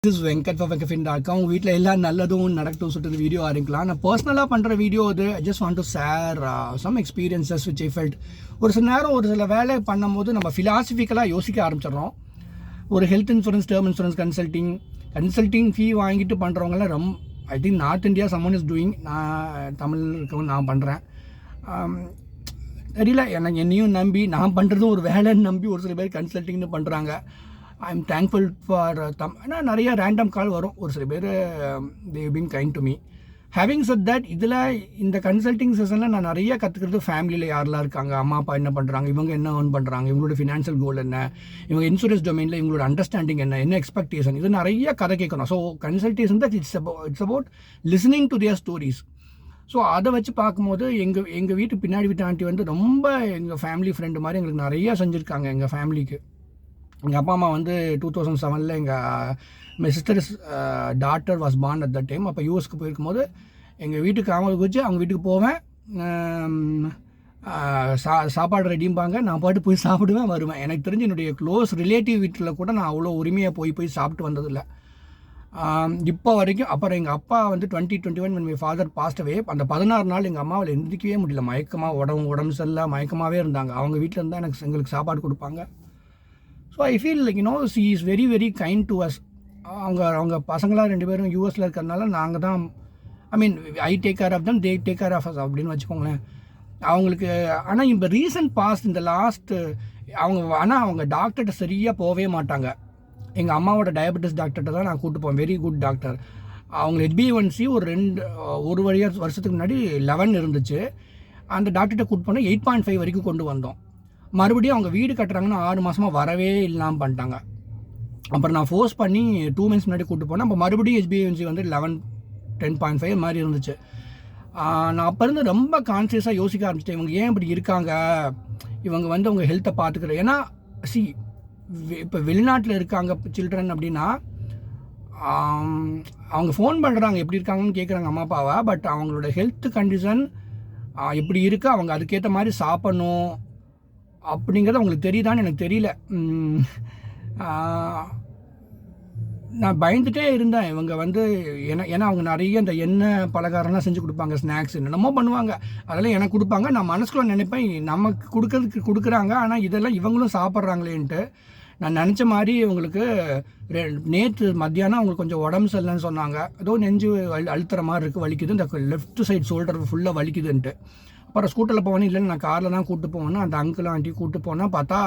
This Venkat for வெங்கஃபின்.com. வீட்டில் எல்லாம் நல்லதும் நடக்கட்டும் சொல்லிட்டு இந்த வீடியோ ஆரம்பிக்கலாம். நான் பர்சனலாக பண்ணுற வீடியோ அது. I just want to share some experiences which I felt. ஒரு சில நேரம் ஒரு சில வேலை பண்ணும்போது நம்ம ஃபிலாசபிக்கலாக யோசிக்க ஆரம்பிச்சிடறோம். ஒரு health insurance, term insurance, consulting fee வாங்கிட்டு பண்ணுறவங்களாம் I think north India someone is doing. நான் தமிழ் இருக்கவும் நான் பண்ணுறேன். தெரியல, எனக்கு என்னையும் நம்பி நான் பண்ணுறதும் ஒரு வேலைன்னு நம்பி ஒரு சில பேர் கன்சல்ட்டிங்னு பண்ணுறாங்க. ஐ எம் தேங்க்ஃபுல் ஃபார் ஆனால் நிறைய ரேண்டம் கால் வரும். ஒரு சில பேர் they been kind to me. Having set that, இதில் இந்த கன்சல்ட்டிங் செஷனில் நான் நிறைய கற்றுக்கிறது ஃபேமிலியில் யாரெல்லாம் இருக்காங்க, அம்மா அப்பா என்ன பண்ணுறாங்க, இவங்க என்ன ஏர்ன் பண்ணுறாங்க, இவங்களோட ஃபினான்ஷியல் கோல் என்ன, இவங்க இன்சூரன்ஸ் டொமைனில் இவங்களோட அண்டர்ஸ்டாண்டிங் என்ன எக்ஸ்பெக்டேஷன், இது நிறைய கதை கேட்கணும். ஸோ கன்சல்டேஷன் தான் it's about listening to their stories. So அதை வச்சு பார்க்கும்போது எங்கள் வீட்டு பின்னாடி வீட்டு ஆண்டி ரொம்ப எங்கள் ஃபேமிலி ஃப்ரெண்டு மாதிரி எங்களுக்கு நிறையா செஞ்சுருக்காங்க. எங்கள் ஃபேமிலிக்கு எங்கள் அப்பா அம்மா 2007 எங்கள் sisters daughter was born at that time. அப்போ யூஎஸ்க்கு போயிருக்கும்போது எங்கள் வீட்டுக்கு அவங்களுக்கு வச்சு அவங்க வீட்டுக்கு போவேன். சாப்பாடு ரெடிம்பாங்க, நான் பாட்டு போய் சாப்பிடுவேன் வருவேன். எனக்கு தெரிஞ்சு என்னுடைய க்ளோஸ் ரிலேட்டிவ் வீட்டில் கூட நான் அவ்வளோ உரிமையாக போய் சாப்பிட்டு வந்ததில்லை இப்போ வரைக்கும். அப்புறம் எங்கள் அப்பா 2021 when my father passed away, அந்த 16 நாள் எங்கள் அம்மாவில் எந்திரிக்கவே முடியல. உடம்பு சரியில்லை, மயக்கமாகவே இருந்தாங்க. அவங்க வீட்டில் இருந்தால் எங்களுக்கு சாப்பாடு கொடுப்பாங்க. So I feel like she is very very kind to us. அவங்க பசங்களாம் 2 பேரும் யூஎஸில் இருக்கிறதுனால நாங்கள் தான், I take care of them, they take care of us அப்படின்னு வச்சுக்கோங்களேன். அவங்களுக்கு ஆனால் இப்போ ரீசன்ட் பாஸ்ட் இந்த லாஸ்ட் அவங்க டாக்டர்கிட்ட சரியாக போகவே மாட்டாங்க. எங்கள் அம்மாவோட டயபெட்டிஸ் டாக்டர்கிட்ட தான் நான் கூப்பிட்டு போவேன். Very good doctor. அவங்க HbA1c ஒரு வருஷத்துக்கு முன்னாடி 11 இருந்துச்சு. அந்த டாக்டர்கிட்ட கூப்பிட்டு போனால் 8.5 வரைக்கும் கொண்டு வந்தோம். மறுபடியும் அவங்க வீடு கட்டுறாங்கன்னா 6 மாதமாக வரவே இல்லாமல் பண்ணிட்டாங்க. அப்புறம் நான் ஃபோர்ஸ் பண்ணி 2 months முன்னாடி கூப்பிட்டு போனேன். அப்போ மறுபடியும் HbA1c 11, 10.5 மாதிரி இருந்துச்சு. நான் அப்போ இருந்து ரொம்ப கான்சியஸாக யோசிக்க ஆரம்பிச்சிட்டேன், இவங்க ஏன் இப்படி இருக்காங்க, இவங்க அவங்க ஹெல்த்தை பார்த்துக்கிறேன். ஏன்னா இப்போ வெளிநாட்டில் இருக்காங்க சில்ட்ரன் அப்படின்னா அவங்க ஃபோன் பண்ணுறாங்க, எப்படி இருக்காங்கன்னு கேட்குறாங்க அம்மா அப்பாவை. பட் அவங்களோட ஹெல்த் கண்டிஷன் எப்படி இருக்குது, அவங்க அதுக்கேற்ற மாதிரி சாப்பிட்ணும் அப்படிங்கிறது அவங்களுக்கு தெரியுதான்னு எனக்கு தெரியல. நான் பயந்துகிட்டே இருந்தேன். இவங்க ஏன்னா அவங்க நிறைய இந்த எண்ணெய் பலகாரம்லாம் செஞ்சு கொடுப்பாங்க, ஸ்நாக்ஸ் என்னென்னமோ பண்ணுவாங்க. அதெல்லாம் எனக்கு கொடுப்பாங்க. நான் மனசுக்குள்ள நினைப்பேன், நமக்கு கொடுக்குறாங்க, ஆனால் இதெல்லாம் இவங்களும் சாப்பிட்றாங்களேன்ட்டு. நான் நினச்ச மாதிரி இவங்களுக்கு நேற்று மத்தியானம் அவங்களுக்கு கொஞ்சம் உடம்பு சரியில்லைன்னு சொன்னாங்க. ஏதோ நெஞ்சு அழுத்துற மாதிரி இருக்குது, வலிக்குது, இந்த லெஃப்ட் சைட் ஷோல்டர் ஃபுல்லாக வலிக்குதுன்ட்டு. அப்புறம் ஸ்கூட்டரில் போவேன்னு, இல்லைன்னு நான் காரில் தான் கூப்பிட்டு போவேன்னா அந்த அங்கிள் ஆண்டி கூப்பிட்டு போனால் பார்த்தா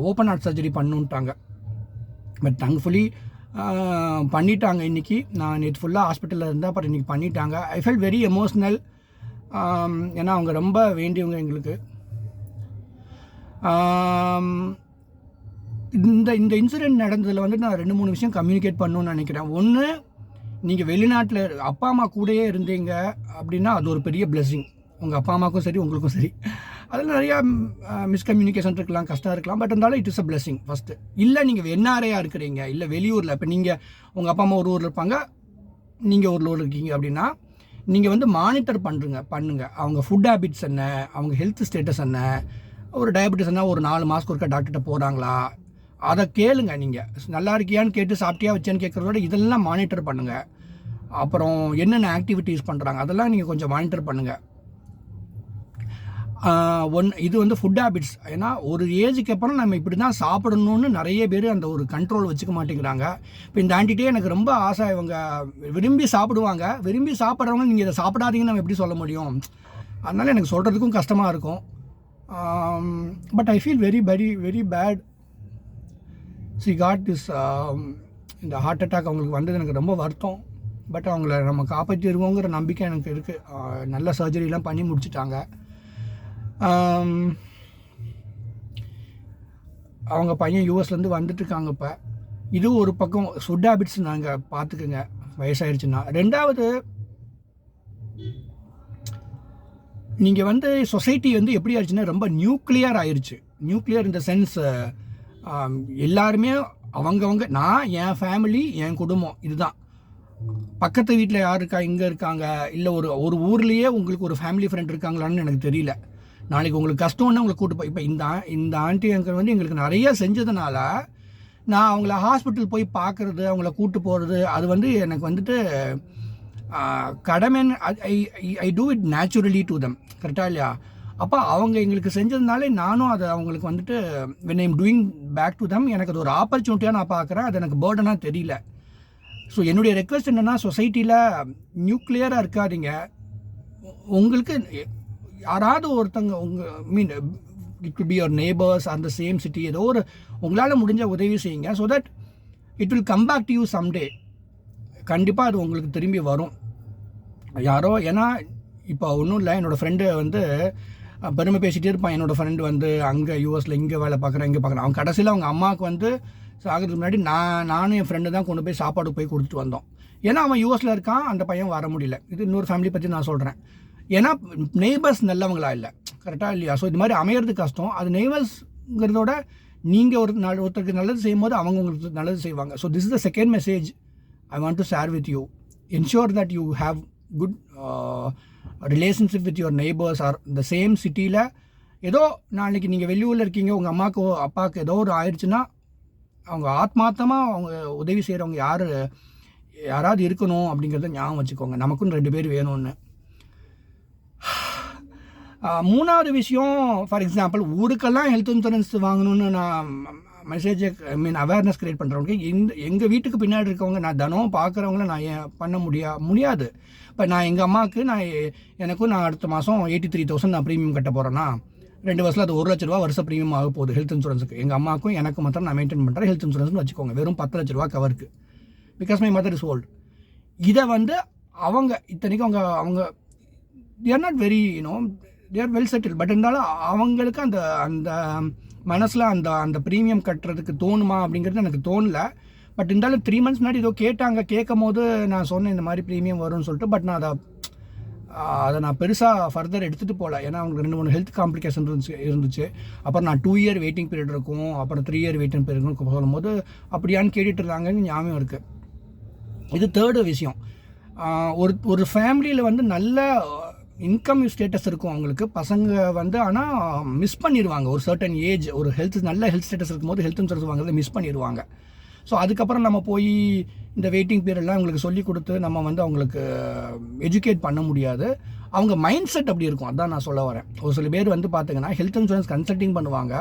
ஓப்பன் ஹார்ட் சர்ஜரி பண்ணுன்ட்டாங்க. பட் தேங்க்ஃபுல்லி பண்ணிட்டாங்க. இன்றைக்கி நான் நேற்று ஃபுல்லாக ஹாஸ்பிட்டலில் இருந்தேன், அப்புறம் இன்றைக்கி பண்ணிட்டாங்க. I felt very emotional. ஏன்னா அவங்க ரொம்ப வேண்டியவங்க எங்களுக்கு. இந்த இன்சிடெண்ட் நடந்ததில் நான் 2-3 விஷயம் கம்யூனிகேட் பண்ணணும்னு நினைக்கிறேன். ஒன்று, நீங்கள் வெளிநாட்டில் அப்பா அம்மா கூடயே இருந்தீங்க அப்படின்னா அது ஒரு பெரிய பிளெஸ்ஸிங். உங்கள் அப்பா அம்மாவுக்கும் சரி, உங்களுக்கும் சரி. அதில் நிறையா மிஸ்கம்யூனிகேஷன் இருக்கலாம், கஷ்டம் இருக்கலாம். பட் இருந்தாலும் it is a blessing first. இல்லை நீங்கள் என்ஆர்ஐயாக இருக்கிறீங்க, இல்லை வெளியூரில், இப்போ நீங்கள் உங்கள் அப்பா அம்மா ஒரு ஊரில் இருப்பாங்க, நீங்கள் ஒரு ஊரில் இருக்கீங்க அப்படின்னா நீங்கள் மானிட்டர் பண்ணுங்க. அவங்க ஃபுட் ஹேபிட்ஸ் என்ன, அவங்க ஹெல்த் ஸ்டேட்டஸ் என்ன, ஒரு டயபெட்டிஸ் என்ன, ஒரு 4 மாதத்துக்கு ஒருக்கா டாக்டர்கிட்ட போகிறாங்களா, அதை கேளுங்க. நீங்கள் நல்லா இருக்கியான்னு கேட்டு சாப்பிட்டியா வச்சேன்னு கேட்குறதோட இதெல்லாம் மானிட்டர் பண்ணுங்கள். அப்புறம் என்னென்ன ஆக்டிவிட்டீஸ் பண்ணுறாங்க அதெல்லாம் நீங்கள் கொஞ்சம் மானிட்டர் பண்ணுங்கள். இது ஃபுட் ஹேபிட்ஸ். ஏன்னா ஒரு ஏஜுக்கு அப்புறம் நம்ம இப்படி தான் சாப்பிடணும்னு நிறைய பேர் அந்த ஒரு கண்ட்ரோல் வச்சுக்க மாட்டேங்கிறாங்க. இப்போ இந்த ஆண்டிகிட்டே எனக்கு ரொம்ப ஆசை, இவங்க விரும்பி சாப்பிடுவாங்க. விரும்பி சாப்பிட்றவங்க நீங்கள் இதை சாப்பிடாதீங்கன்னு நம்ம எப்படி சொல்ல முடியும்? அதனால் எனக்கு சொல்கிறதுக்கும் கஷ்டமாக இருக்கும். But I feel very very very bad. She got this இந்த ஹார்ட் அட்டாக் அவங்களுக்கு வந்தது எனக்கு ரொம்ப வருத்தம். பட் அவங்கள நம்ம காப்பாற்றிடுவோங்கிற நம்பிக்கை எனக்கு இருக்குது. நல்ல சர்ஜரிலாம் பண்ணி முடிச்சிட்டாங்க. அவங்க பையன் யூஎஸ்லேருந்து வந்துட்டுருக்காங்க. இப்போ இது ஒரு பக்கம் ஃபுட் ஹேபிட்ஸ் நாங்கள் பார்த்துக்குங்க வயசாகிடுச்சுன்னா. ரெண்டாவது, நீங்கள் சொசைட்டி எப்படி ஆயிடுச்சுன்னா ரொம்ப நியூக்ளியர் ஆயிடுச்சு. நியூக்ளியர் இந்த சென்ஸ் எல்லாருமே அவங்கவங்க, நான் என் ஃபேமிலி, என் குடும்பம், இதுதான். பக்கத்து வீட்டில் யார் இருக்கா, இங்கே இருக்காங்க, இல்லை ஒரு ஊர்லேயே உங்களுக்கு ஒரு ஃபேமிலி ஃப்ரெண்ட் இருக்காங்களான்னு எனக்கு தெரியல. நாளைக்கு உங்களுக்கு கஷ்டம்னா உங்களை கூட்டு போய், இப்போ இந்த ஆண்டி அங்கிள் எங்களுக்கு நிறைய செஞ்சதுனால நான் அவங்கள ஹாஸ்பிட்டல் போய் பார்க்குறது, அவங்கள கூட்டு போகிறது, அது வந்து எனக்கு வந்துட்டு கடமைன்னு I do it naturally to them. கரெக்டாக இல்லையா? அப்போ அவங்க எங்களுக்கு செஞ்சதுனாலே நானும் அதை அவங்களுக்கு வந்துட்டு when I'm doing back to them, எனக்கு அது ஒரு ஆப்பர்ச்சுனிட்டியாக நான் பார்க்குறேன். அது எனக்கு பேர்டனாக தெரியல. ஸோ என்னுடைய ரெக்வெஸ்ட் என்னென்னா, சொசைட்டியில் நியூக்ளியராக இருக்காதீங்க. உங்களுக்கு யாராவது ஒருத்தங்க mean it could be your neighbours அந்த சேம் சிட்டி, ஏதோ ஒரு உங்களால் முடிஞ்ச உதவி செய்யுங்க. So that it will come back to you someday. கண்டிப்பாக அது உங்களுக்கு திரும்பி வரும். யாரோ ஏன்னா இப்போ ஒன்றும் இல்லை, என்னோடய ஃப்ரெண்டு வந்து பெருமை பேசிகிட்டே இருப்பான். என்னோடய ஃப்ரெண்டு வந்து அங்கே யூஎஸில் இங்கே வேலை பார்க்குறேன், இங்கே பார்க்குறேன். அவன் கடைசியில் அவங்க அம்மாவுக்கு வந்து சாகிறதுக்கு முன்னாடி நானும் என் ஃப்ரெண்டு தான் கொண்டு போய் சாப்பாடு போய் கொடுத்துட்டு வந்தோம். ஏன்னா அவன் யூஎஸில் இருக்கான், அந்த பையன் வர முடியல. இது இன்னொரு ஃபேமிலி பற்றி நான் சொல்கிறேன். ஏன்னா நெய்பர்ஸ் நல்லவங்களா இல்லை. கரெக்டாக இல்லையா? ஸோ இது மாதிரி அமையிறது கஷ்டம். அது நெய்பர்ஸ்ங்கிறதோட நீங்கள் ஒருத்தருக்கு நல்லது செய்யும் போது அவங்க உங்களுக்கு நல்லது செய்வாங்க. So this is the second message I want to share with you. Ensure that you have good relationship with your neighbors or the same cityயில். ஏதோ நாளைக்கு நீங்கள் வெளியூரில் இருக்கீங்க, உங்கள் அம்மாவுக்கு அப்பாவுக்கு ஏதோ ஒரு ஆயிடுச்சுன்னா அவங்க ஆத்மார்த்தமாக அவங்க உதவி செய்கிறவங்க யாராவது இருக்கணும் அப்படிங்கிறத ஞாபகம் வச்சுக்கோங்க. நமக்கும் 2 பேர் வேணும்னு. மூணாவது விஷயம், ஃபார் எக்ஸாம்பிள் ஊருக்கெல்லாம் ஹெல்த் இன்சூரன்ஸ் வாங்கணும்னு நான் மெசேஜை அவேர்னஸ் க்ரியேட் பண்ணுறவங்க, எங்கள் வீட்டுக்கு பின்னாடி இருக்கவங்க, நான் தினம் பார்க்குறவங்கள நான் பண்ண முடியாது. இப்போ நான் எங்கள் அம்மாவுக்கு நான் அடுத்த மாதம் 83,000 நான் ப்ரீமியம் கட்ட போகிறேன்னா 2 வருஷத்தில் அது 1 லட்ச ரூபா வருஷம் ப்ரீமியம் ஆக போகுது ஹெல்த் இன்சூரன்ஸுக்கு. எங்கள் அம்மாவுக்கும் எனக்கு மாத்திரம் நான் மெயின்டைன் பண்ணுறேன் ஹெல்த் இன்சூரன்ஸ்னு வச்சுக்கோங்க. வெறும் 10 லட்ச ரூபா கவருக்கு. Because my mother is old. இதை வந்து அவங்க இத்தனைக்கும் அவங்க there not very there well settle. But இருந்தாலும் அவங்களுக்கு அந்த மனசில் அந்த ப்ரீமியம் கட்டுறதுக்கு தோணுமா அப்படிங்கிறது எனக்கு தோணலை. பட் இருந்தாலும் 3 months முன்னாடி ஏதோ கேட்கும் போது நான் சொன்னேன் இந்த மாதிரி ப்ரீமியம் வரும்னு சொல்லிட்டு. பட் நான் அதை நான் பெருசாக ஃபர்தர் எடுத்துகிட்டு போகல. ஏன்னா அவங்களுக்கு 2-3 ஹெல்த் காம்ப்ளிகேஷன் இருந்துச்சு. அப்புறம் நான் 2 year வெயிட்டிங் பீரியட் இருக்கும், அப்புறம் 3 year வெயிட்டிங் பீரியட் இருக்கும் சொல்லும்போது அப்படியான்னு கேட்டுட்டு இருந்தாங்கன்னு ஞாபகம் இருக்குது. இது 3rd விஷயம். ஒரு ஃபேமிலியில் வந்து நல்ல இன்கம் ஸ்டேட்டஸ் இருக்கும் அவங்களுக்கு, பசங்க வந்து ஆனால் மிஸ் பண்ணிடுவாங்க. ஒரு சர்டன் ஏஜ், ஒரு நல்ல ஹெல்த் ஸ்டேட்டஸ் இருக்கும்போது ஹெல்த் இன்சூரன்ஸ் வாங்குறத மிஸ் பண்ணிடுவாங்க. ஸோ அதுக்கப்புறம் நம்ம போய் இந்த வெயிட்டிங் பீரியட்லாம் அவங்களுக்கு சொல்லி கொடுத்து நம்ம வந்து அவங்களுக்கு எஜுகேட் பண்ண முடியாது. அவங்க மைண்ட் செட் அப்படி இருக்கும். அதான் நான் சொல்ல வரேன். ஒரு சில பேர் வந்து பார்த்தீங்கன்னா ஹெல்த் இன்சூரன்ஸ் கன்சல்டிங் பண்ணுவாங்க,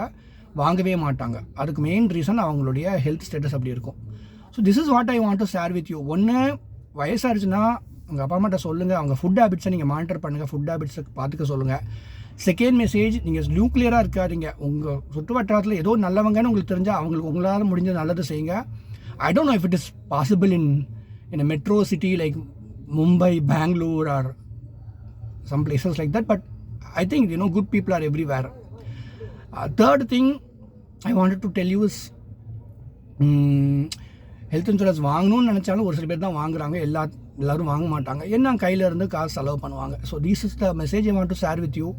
வாங்கவே மாட்டாங்க. அதுக்கு மெயின் ரீசன் அவங்களுடைய ஹெல்த் ஸ்டேட்டஸ் அப்படி இருக்கும். So this is what I want to share with you. ஒன்று, வயசாகிடுச்சுன்னா உங்கள் அப்பா அம்மாட்ட சொல்லுங்கள், அவங்க ஃபுட் ஹேபிட்ஸை நீங்கள் மானிட்டர் பண்ணுங்கள், ஃபுட் ஹேபிட்ஸை பார்த்துக்க சொல்லுங்கள். செகண்ட் மெசேஜ், நீங்கள் நியூக்ளியராக இருக்காதீங்க. உங்கள் சுற்று வட்டாரத்தில் ஏதோ நல்லவங்கன்னு உங்களுக்கு தெரிஞ்சால் அவங்களுக்கு உங்களால் முடிஞ்ச நல்லது செய்யுங்க. I don't know if it is possible in a metro city like Mumbai, Bangalore or some places like that, but I think good people are everywhere. Third thing I wanted to tell you is health insurance வாங்கணும்னு நினச்சாலும் ஒரு சில பேர் தான் வாங்குறாங்க, எல்லோரும் வாங்க மாட்டாங்க. என்ன கையில் இருந்து காசு செலவு பண்ணுவாங்க. So this is the message I want to share with you.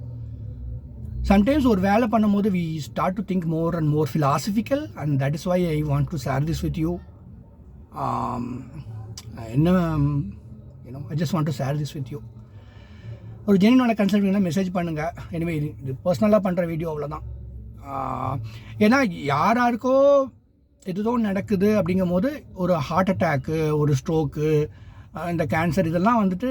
Sometimes ஒரு வேலை பண்ணும்போது we start to think more and more philosophical, and that is why I want to share this with you. I just want to share this with you. ஒரு ஜெனினோட consult மெசேஜ் பண்ணுங்கள். Anyway இது பர்சனலாக பண்ணுற வீடியோ அவ்வளோதான். ஏன்னா யாருக்கோ எதுதோ நடக்குது அப்படிங்கும் போது ஒரு ஹார்ட் அட்டாக்கு, ஒரு ஸ்ட்ரோக்கு, இந்த கேன்சர் இதெல்லாம் வந்துட்டு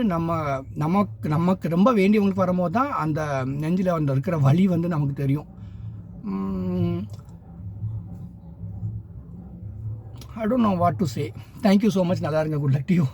நமக்கு ரொம்ப வேண்டியவங்களுக்கு வரும்போது தான் அந்த நெஞ்சில் வந்து இருக்கிற வலி வந்து நமக்கு தெரியும். I don't know what to say. Thank you so much. நல்லா இருங்க. Good luck to you.